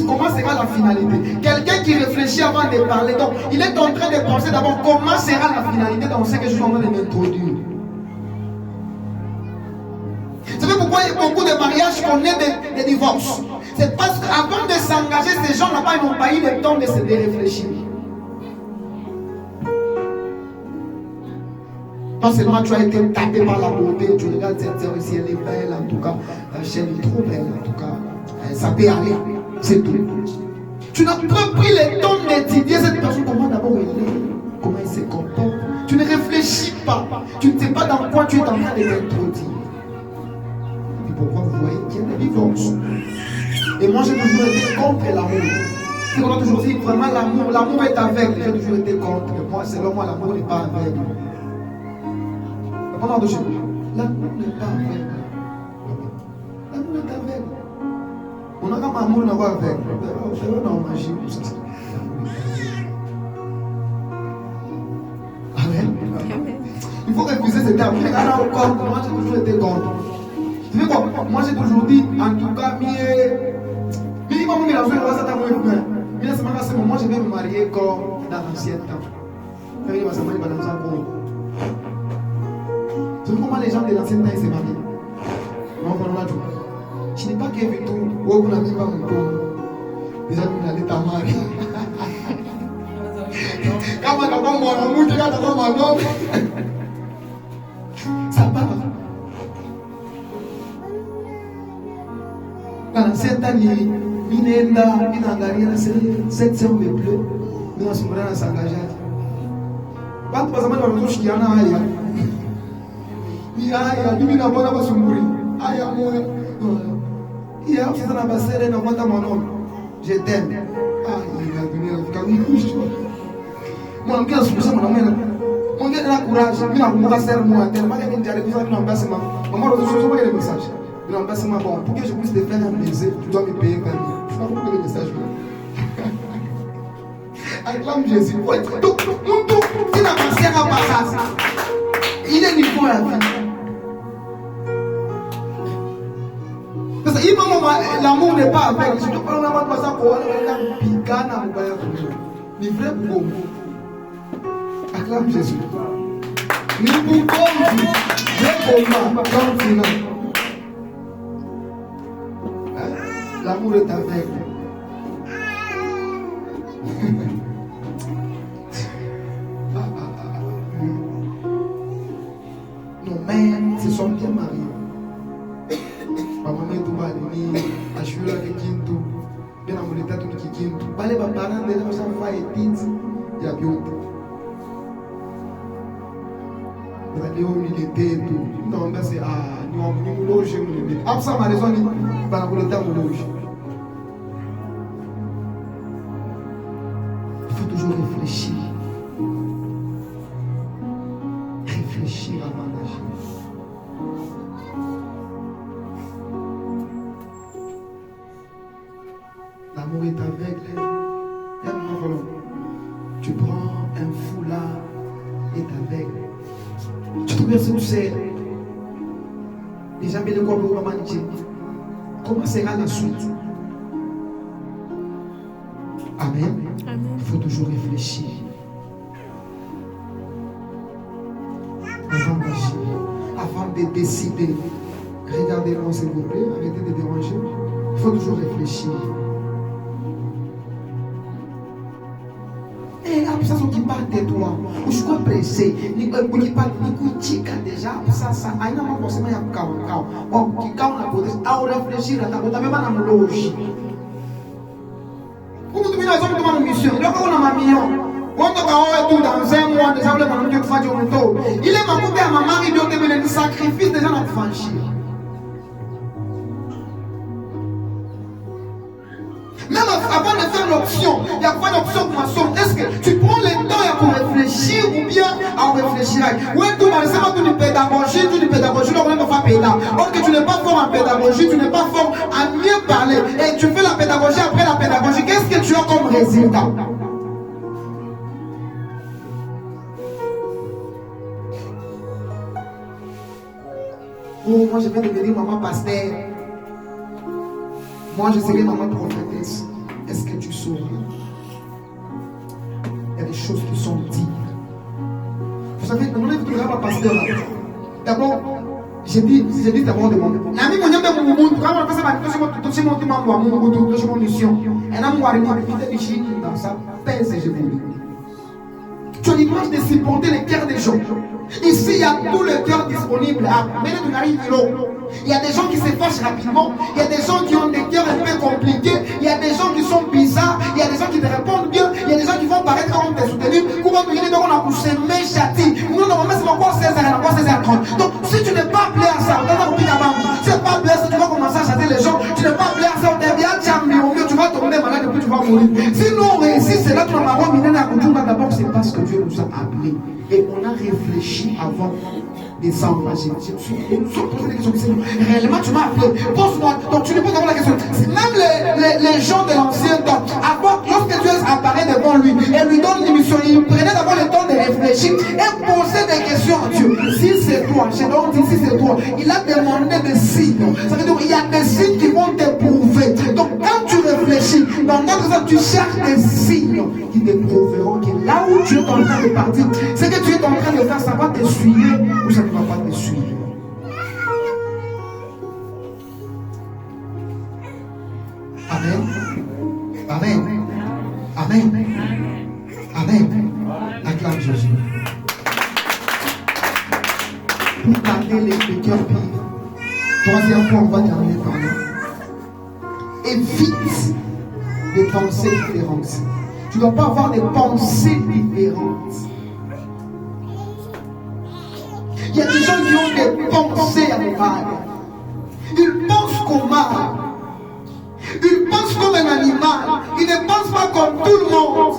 Comment sera la finalité? Quelqu'un qui réfléchit avant de parler, donc il est en train de penser d'abord comment sera la finalité dans ce que je suis en train de m'introduire. Vous savez pourquoi il y a beaucoup de mariages qu'on est des divorces? C'est parce qu'avant de s'engager, ces gens là-bas, ils n'ont pas eu le temps de se réfléchir. Non seulement tu as été tapé par la beauté, tu regardes cette sœur ici, elle est belle en tout cas, elle est trop belle en tout cas, ça peut aller, c'est tout. Tu n'as pas pris le temps d'étudier cette personne, comment d'abord elle est, comment elle se comporte. Tu ne réfléchis pas, tu ne sais pas dans quoi tu es en train de t'introduire. Et pourquoi vous voyez qu'il y a des divorces? Et moi j'ai toujours été contre l'amour. C'est qu'on a toujours dit vraiment l'amour est aveugle, j'ai toujours été contre. Moi, selon moi, l'amour n'est pas aveugle. L'amour n'est pas aveugle. L'amour est aveugle. On a comme amour, on a pas aveugle. C'est un magie pour ça. Il faut refuser ces termes. Moi j'ai toujours été contre. Tu sais quoi? Moi j'ai toujours dit, en tout cas, minimum, moi je vais me marier comme dans l'ancien temps. Tu sais comment les gens de l'ancien temps se marient? Non, je n'ai pas qu'un tout. Vous n'avez pas mon tour. Déjà, vous n'allez pas marier. Quand on a mon amour, ça part. Dans l'ancien temps, il n'a 700 de bleu. Mais on se prend à s'engager. Quand on a un qui a un aïe, il y a une bonne façon de mourir. Aïe, il y a un passé, il y a un nom. Je t'aime. Ah, il a donné un cadeau. Moi, je suis un peu mon gars, la courage, il a un serre moi, tellement qu'il y a un embassement. Maman, je suis un peu message. Un embassement bon. Pour que je puisse te faire un baiser, tu dois me payer quand même. Je ne sais pas le message. Acclame Jésus. Donc, il a passé à passage. Il est niveau à la vie. Parce que l'amour n'est pas avec. Je ne peux pas avoir ça pour aller picana ou pas. Ni vrai pour vous. Acclame Jésus. Ni pour vous. Vrai pour moi. L'amour est avec. Nos mères se sont bien mariées. Maman est tout bas, à Chula de Kintu, bien à mon état de Kintu. Balé va parler de la façon de faire il y a bien. Vous allez au milieu de tout. Non, mais c'est nous loger. Après ça, ma raison, il va le temps de loger. Il faut toujours réfléchir. Réfléchir avant d'agir. L'amour est aveugle. Tu prends un foulard et t'aveugle. Tu te verses où c'est. Déjà, mais le corps de maman dit comment sera la suite? Amen. Il faut toujours réfléchir avant d'agir, avant de décider. Regardez-moi s'il vous plaît, arrêtez de déranger. Il faut toujours réfléchir. Et après ça, qui parle de toi, je suis pressé. Ni parle ni chica déjà. Ça, aïe n'a pas forcément y a cao. Bon, qui cao n'a pas à réfléchir à ta côté, même à la loge. Vous devez la zone de ma mission. Donc on a ma million. Quand on tout dans un mois, déjà on a dit faire du retour. Il est ma mère, ma mari, il doit devenir un sacrifice déjà à franchir. Même avant de faire l'option, il n'y a pas d'option pour ma somme. Est-ce que tu prends le temps pour réfléchir ou bien à réfléchir? Oui, tu vas laisser une pédagogie, on ne va pas payer là. Or que tu n'es pas fort en pédagogie, tu n'es pas fort à mieux parler. Et tu fais la pédagogie après la pédagogie, qu'est-ce que tu as comme résultat? Oh, moi je vais devenir maman pasteur. Moi, je serai maman prophétesse. Est-ce que tu sauras? Il y a des choses qui sont dites. Vous savez, on ne peut pas pasteur là. D'abord, j'ai dit d'abord de mon. L'ami, mon ami, mon monde, quand on fait ça, tout le monde demande à mon monde, tout mon mission. Un homme arrive à l'éviter de Chine dans sa pèse, je vous dis. Tu as l'image de supporter les cœurs des gens. Ici, il y a tout le cœur disponible. Il y a des gens qui se fâchent rapidement. Il y a des gens qui ont des cœurs un peu compliqués. Il y a des gens qui sont bizarres. Il y a des gens qui te répondent bien. Il y a des gens qui vont paraître comme te soutenir. Comment tu dis qu'on a poussé mes châtis. Nous, normalement, c'est encore 16h30. Donc, si tu n'es pas appelé à ça, tu n'es pas appelé à ça, tu vas commencer à châter les gens. Tu n'es pas appelé à ça, tu vas tomber malade et puis tu vas mourir. Si nous on réussit, c'est là que nous avons miné à Koutouma. D'abord, c'est parce que Dieu nous a appelés. Et on a réfléchi avant de s'engager. Je me suis posé des questions. Réellement, tu m'as appelé. Pose-moi. Donc, tu ne poses pas la question. Même les gens de l'ancien temps, lorsque Dieu apparaît devant lui et lui donne une mission, il prenait d'abord le temps de réfléchir et poser des questions à Dieu. toi. Il a demandé des signes. Ça veut dire qu'il y a des signes qui vont t'éprouver. Donc quand tu réfléchis, dans notre sens, tu cherches des signes qui t'éprouveront. Que là où tu es en train de partir, c'est que tu es en train de faire, ça va t'essuyer ou ça ne va pas t'essuyer. Amen. Amen. Amen. Amen. Acclame Jésus. Pour garder les cœurs purs. Troisième fois, on va terminer par là. Évite des pensées différentes. Tu ne dois pas avoir des pensées différentes. Il y a des gens qui ont des pensées à mal. Ils pensent comme mal. Ils pensent comme un animal. Ils ne pensent pas comme tout le monde.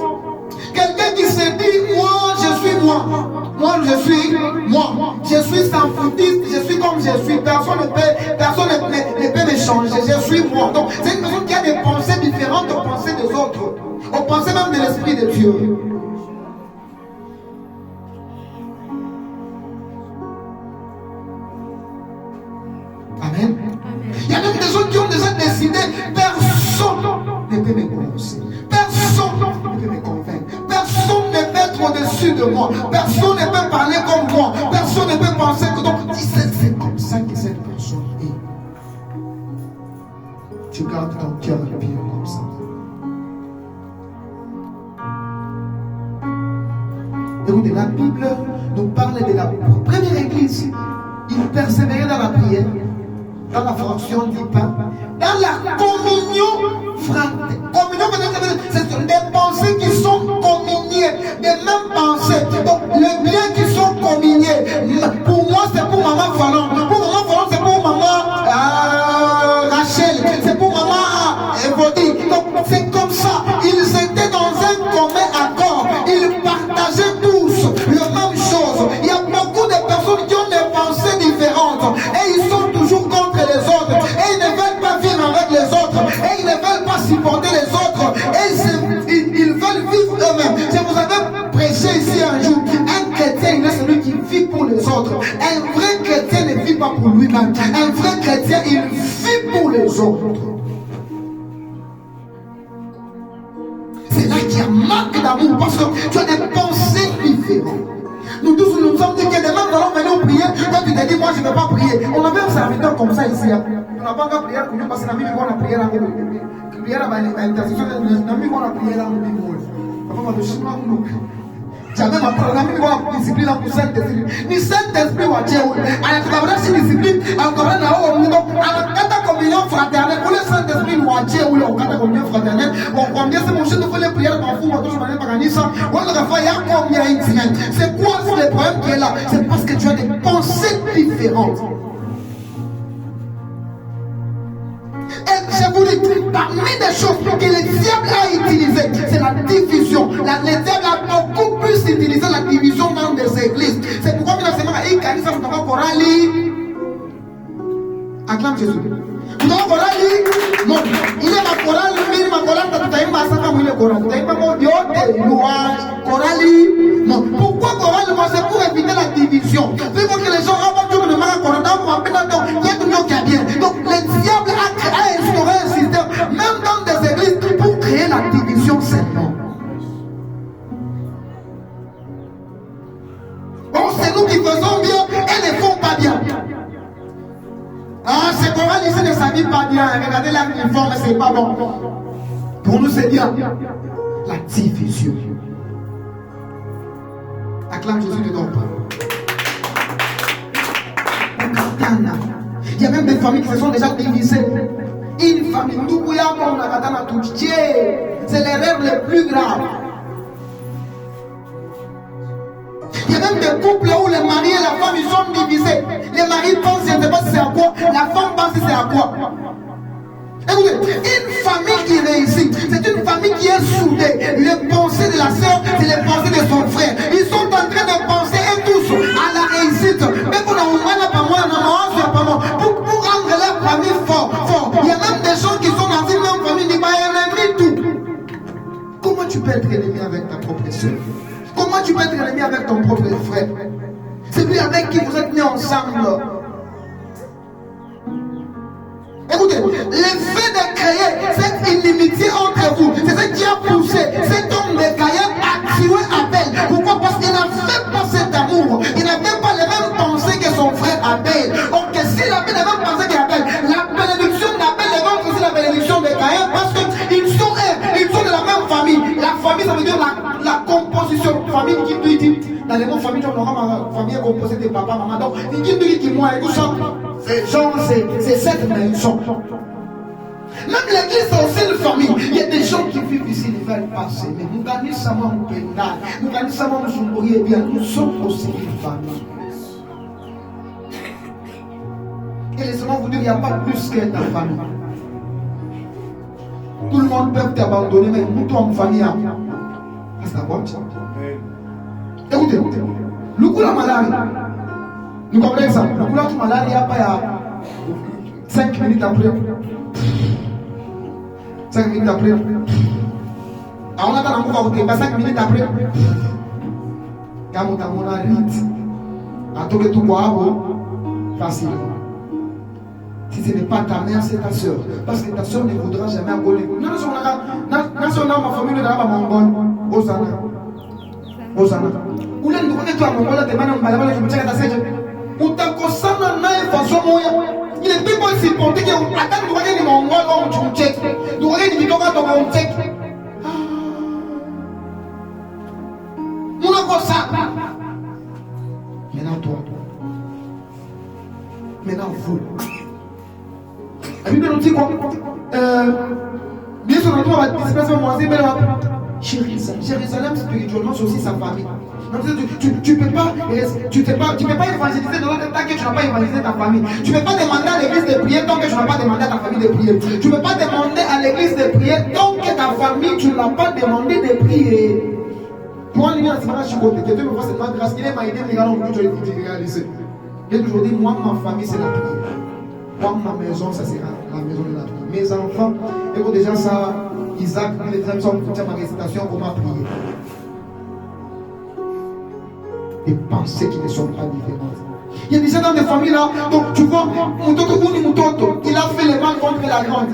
Quelqu'un qui se dit, moi, je suis moi. Moi, je suis moi. Je suis sans foutiste. Je suis comme je suis. Personne ne peut me changer. Je suis moi. Donc, c'est une personne qui a des pensées différentes aux pensées des autres. Aux pensées même de l'Esprit de Dieu. Amen. Il y a même des gens qui ont déjà décidé, personne ne peut me convaincre. Personne ne peut me convaincre. Personne ne peut être au-dessus de moi. Personne ne peut parler comme moi. Personne ne peut penser que donc c'est comme ça que cette personne est. Tu gardes ton cœur bien comme ça. Écoutez, la Bible nous parle de la première église. Ils persévéraient dans la prière, dans la fraction du pain, dans la communion francée. Communion, c'est des pensées qui sont communiées, des mêmes pensées. Donc, les biens qui sont communiés, pour moi, c'est pour maman Fallon. Pour maman Fallon, c'est pour maman Rachel. C'est pour maman Evody. Donc, c'est comme ça. Ils étaient dans un commun accord. Ils partageaient tous la même chose. Il y a beaucoup de personnes qui ont des pensées différentes. Et ils sont toujours contre les autres. Et ils ne veulent pas vivre avec les autres. Et ils ne veulent pas supporter les autres. Et ils veulent vivre eux-mêmes. Je vous avais prêché ici un jour. Un chrétien, il est celui qui vit pour les autres. Un vrai chrétien ne vit pas pour lui-même. Un vrai chrétien, il vit pour les autres. C'est là qu'il y a manque d'amour. Parce que tu as des pensées différentes. Nous tous nous sommes dit que demain nous allons venir prier. Toi tu te dis moi je ne vais pas prier. On avait un serviteur comme ça ici. On n'a pas encore prié pour nous parce que nous avons la prière à nous. Prière à l'intercession de nous avons la prière à nous. J'avais ma programme de discipline pour Saint-Esprit. Ni Saint-Esprit ou Dieu. Alors tu vas voir discipline. Alors là-haut alors communion fraternelle. Pour le Saint-Esprit ou Dieu ou le communion fraternelle. Bon combien c'est mon chef de faire les prières par fou. Je m'en ai pas gagné ça. On a fait il y a combien une semaine. C'est quoi le problème qui est là? C'est parce que tu as des pensées différentes. Et je vous dis, parmi des choses que le diable a utilisées, c'est la division. Le diable a beaucoup plus utilisé la division dans des églises. C'est pourquoi la semaine il a dit ça, nous avons Corali. Acclame Jésus. Nous avons Corali. Non, il est ma Corali, il ma Corali, tu as eu ma sacre, il est Corali. Tu as eu ma Dieu, louange, Corali. Non, pourquoi Corali? C'est pour éviter la division. C'est pour que les gens avant de me marquer Corali, il y a tout le monde qui a bien. Donc le diable a instauré un système, même dans des églises, pour créer la division seulement. Bon, c'est nous qui faisons bien et ne font pas bien. Ah, c'est Coran ici ne s'habille pas bien. Regardez l'uniforme, c'est pas bon. Pour nous, c'est bien. La division. Acclame Jésus de notre part. Il y a même des familles qui se sont déjà divisées. Une famille, c'est l'erreur la plus grave. Il y a même des couples où les maris et la femme ils sont divisés. Les maris pensent, je ne sais pas si c'est à quoi, la femme pense si c'est à quoi. Écoutez, une famille qui réussit, c'est une famille qui est soudée. Les pensées de la sœur, c'est les pensées de son frère. Ils sont en train de penser et tous à la réussite. Mais pour rendre leur famille fort. Il y a même des gens qui sont dans une même famille, qui sont ennemis tout. Comment tu peux être ennemi avec ta propre sœur? Comment tu peux être ennemi avec ton propre frère? C'est lui avec qui vous êtes mis ensemble. Écoutez, l'effet de créer cette inimitié entre vous, c'est ce qui a poussé cet homme de Caïn à tuer Abel. Pourquoi? Parce qu'il n'avait pas cet amour. Il n'avait pas les mêmes pensées que son frère Abel. Donc s'il avait les mêmes pensées qu'Abel, la bénédiction d'Abel est même aussi la bénédiction de Caïn, parce qu'ils sont de la même famille. La famille, ça veut dire la composition. Famille qui dit, dans les mots famille, on aura ma famille composée de papa, maman. Donc, il dit qui moi et tout ça. C'est cette maison. Même l'église, c'est aussi une famille. Il y a des gens qui vivent ici, ils veulent passer. Mais nous gagnons seulement un pénal. Nous gagnons seulement un sombrier. Bien, nous sommes aussi une famille. Et laissez-moi vous dire, il n'y a pas plus que ta famille. Tout le monde peut t'abandonner, mais nous, toi, en famille, c'est la boîte. Écoutez, le coup de la maladie, nous comprenons ça. Le coup de la maladie, il n'y a pas 5 minutes après. 5 minutes après. Alors, on attend encore à 5 minutes après. Quand on a vite, à tout tout facile. Si ce n'est pas ta mère, c'est ta soeur. Parce que ta soeur ne voudra jamais abolir. Non, ma famille ne va pas m'envoyer. Osana. Ou là, nous connaissons mon père, tu m'as dit, tu m'as dit, ou ta cosana n'a pas façon moyen. Il est plus possible pour dire que attends, nous regardons les Mongols, tu check. Nous regardons les Mongols, on check. Nous ne pas ça. Maintenant, toi. Maintenant, vous. La Bible nous dit quoi? Bien sûr, on va disparaître moi, c'est Jérusalem, spirituellement, c'est aussi sa famille. Tu peux pas évangéliser tant que tu n'as pas évangélisé ta famille. Tu ne peux pas demander à l'église de prier tant que tu n'as pas demandé à ta famille de prier. Tu ne peux pas demander à l'église de prier tant que ta famille, tu ne l'as pas demandé de prier. Pour un lien, c'est pas chicoté. Que Dieu me fasse cette grâce. Il m'a aidé, les gars, je vais réaliser. Et aujourd'hui, moi, ma famille, c'est la prière. Moi, ma maison, ça sera la maison de la prière. Mes enfants, et déjà ça, Isaac, les femmes sont pour ma récitation, comment prier. Des pensées qui ne sont pas différentes. Il y a des gens dans des familles là, donc tu vois, il a fait le mal contre la grande.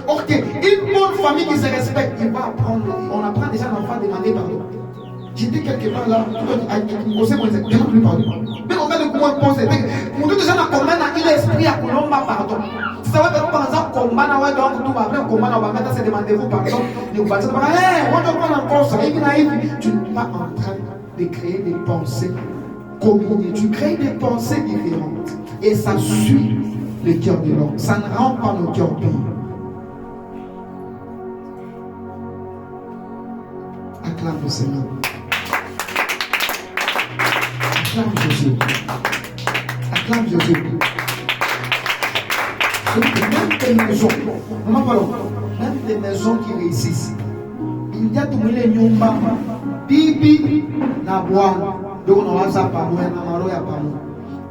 Ok, une bonne famille qui se respecte, il va apprendre, on apprend déjà l'enfant à demander pardon. J'étais quelque part là, on sait qu'on ne demande plus pardon. Mais on va de comment penser. Mon Dieu, déjà, il a l'esprit à Colomba pardon. Ça va faire par exemple, combat, donc tout va bien, combat, on va mettre à se demander vous pardon. Et on va dire, on doit prendre encore ça. Tu n'es pas en train de créer des pensées communes. Tu crées des pensées différentes. Et ça suit le cœur de l'homme. Ça ne rend pas le cœur pire. Acclame le Seigneur. Acclame Jésus. Acclame Jésus. Même des maisons, même des maisons qui réussissent. Il y a tout le monde, Bibi, Naboua, donc on a ça par moi, Namaro, ya par moi.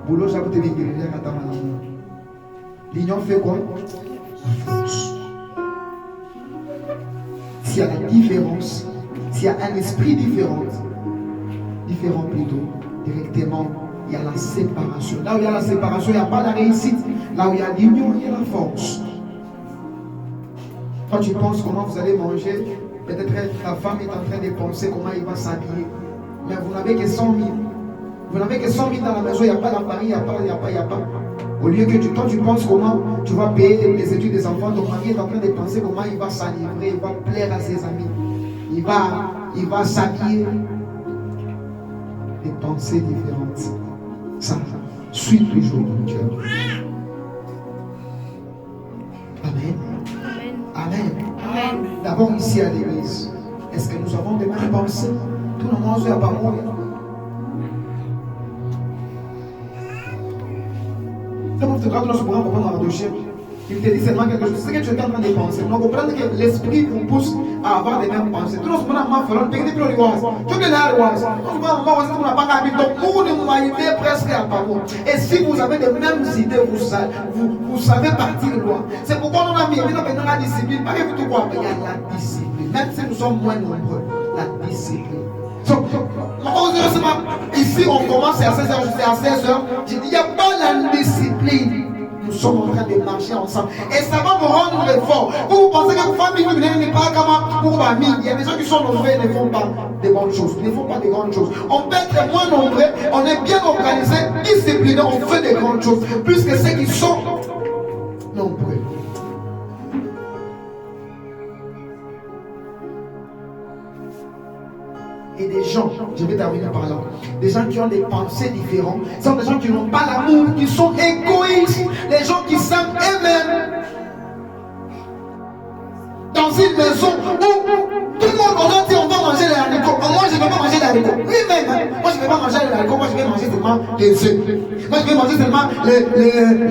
Boulot, ça peut te dire qu'il y a Katamana. L'union fait quoi? S'il y a la différence, s'il y a un esprit différent plutôt, directement, il y a la séparation. Là où il y a la séparation, il n'y a pas la réussite. Là où il y a l'union, il y a la force. Quand tu penses comment vous allez manger, peut-être ta femme est en train de penser comment il va s'habiller. Mais vous n'avez que 100 000. Vous n'avez que 100 000 dans la maison, il n'y a pas d'appareil, il n'y a pas. Au lieu que toi tu penses comment tu vas payer les études des enfants, ton mari est en train de penser comment il va s'enivrer, il va plaire à ses amis. Il va s'habiller. Des pensées différentes. Ça suit toujours mon cœur. Amen. Amen. Amen. D'abord ici à l'église, est-ce que nous avons des mêmes pensées? Tout le monde ne va pas mourir. Il te dit seulement quelque chose. C'est ce que tu es en train de penser. Nous comprenons que l'esprit vous pousse à avoir les mêmes pensées. Tout le monde a fait un peu de l'oise. Tout le monde a pas de presque à pas. Et si vous avez les mêmes idées, vous savez partir loin. C'est pourquoi on a mis la discipline. Pas que tout quoi. Il y a la discipline. Même si nous sommes moins nombreux, la discipline. Donc, ici, on commence à 16h, je fais à 16h. J'ai dit, il n'y a pas la discipline. Nous sommes en train de marcher ensemble. Et ça va me rendre fort. Vous pensez que vos familles n'est pas comme pour ma mine. Il y a des gens qui sont nombreux et ne font pas de bonnes choses. Ne font pas de grandes choses. On peut être moins nombreux, on est bien organisé, discipliné, on fait de grandes choses. Plus que ceux qui sont nombreux. Et des gens, je vais terminer par là, des gens qui ont des pensées différentes, ce sont des gens qui n'ont pas l'amour, qui sont égoïstes, des gens qui s'aiment eux-mêmes. Dans une maison où tout le monde on dit on va manger les haricots, moi je ne vais pas manger les haricots, lui-même, moi je ne vais pas manger les haricots, moi je vais manger seulement les œufs, moi je vais manger seulement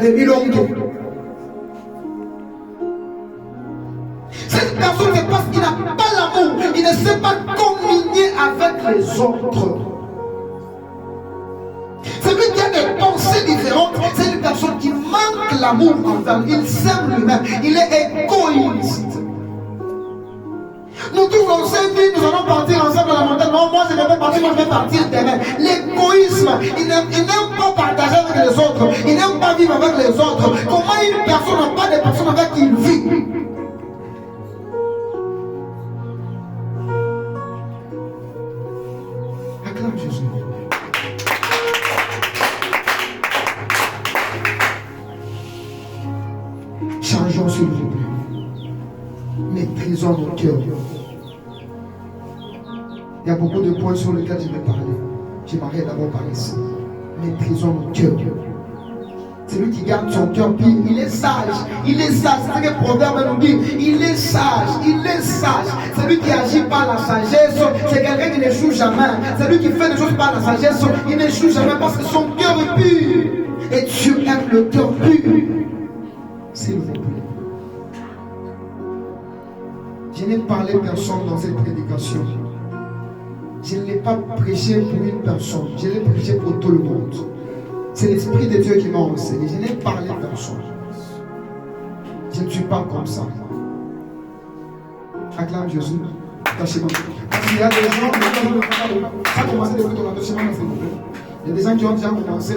les bilongues. Cette personne, c'est parce qu'il n'a pas l'amour, il ne sait pas communier avec les autres. Celui qui a des pensées différentes, c'est une personne qui manque l'amour envers lui. Il s'aime lui-même, il est égoïste. Nous tous on s'est dit, nous allons partir ensemble à la montagne. Non, moi je ne vais pas partir, moi je vais partir demain. L'égoïsme, il n'aime pas partager avec les autres, il n'aime pas vivre avec les autres. Comment une personne n'a pas de personnes avec qui il vit? Jésus. Changeons s'il vous plaît. Maîtrisons nos cœurs. Il y a beaucoup de points sur lesquels je vais parler. J'aimerais d'abord parler ici. Maîtrisons nos cœurs. Celui qui garde son cœur pur, il est sage. Il est sage. C'est ce que le proverbe nous dit. Il est sage. Il est sage. Celui qui agit par la sagesse, c'est quelqu'un qui n'échoue jamais. Celui qui fait des choses par la sagesse, il n'échoue jamais parce que son cœur est pur. Et Dieu aime le cœur pur. S'il vous plaît. Je n'ai parlé personne dans cette prédication. Je ne l'ai pas prêché pour une personne. Je l'ai prêché pour tout le monde. C'est l'Esprit de Dieu qui m'a enseigné. Je n'ai parlé à personne. Je ne suis pas comme ça. Acclame Jésus. Tâchez-moi. Parce qu'il y a des gens qui ont commencé depuis ton attachement. Il y a des gens qui ont déjà commencé.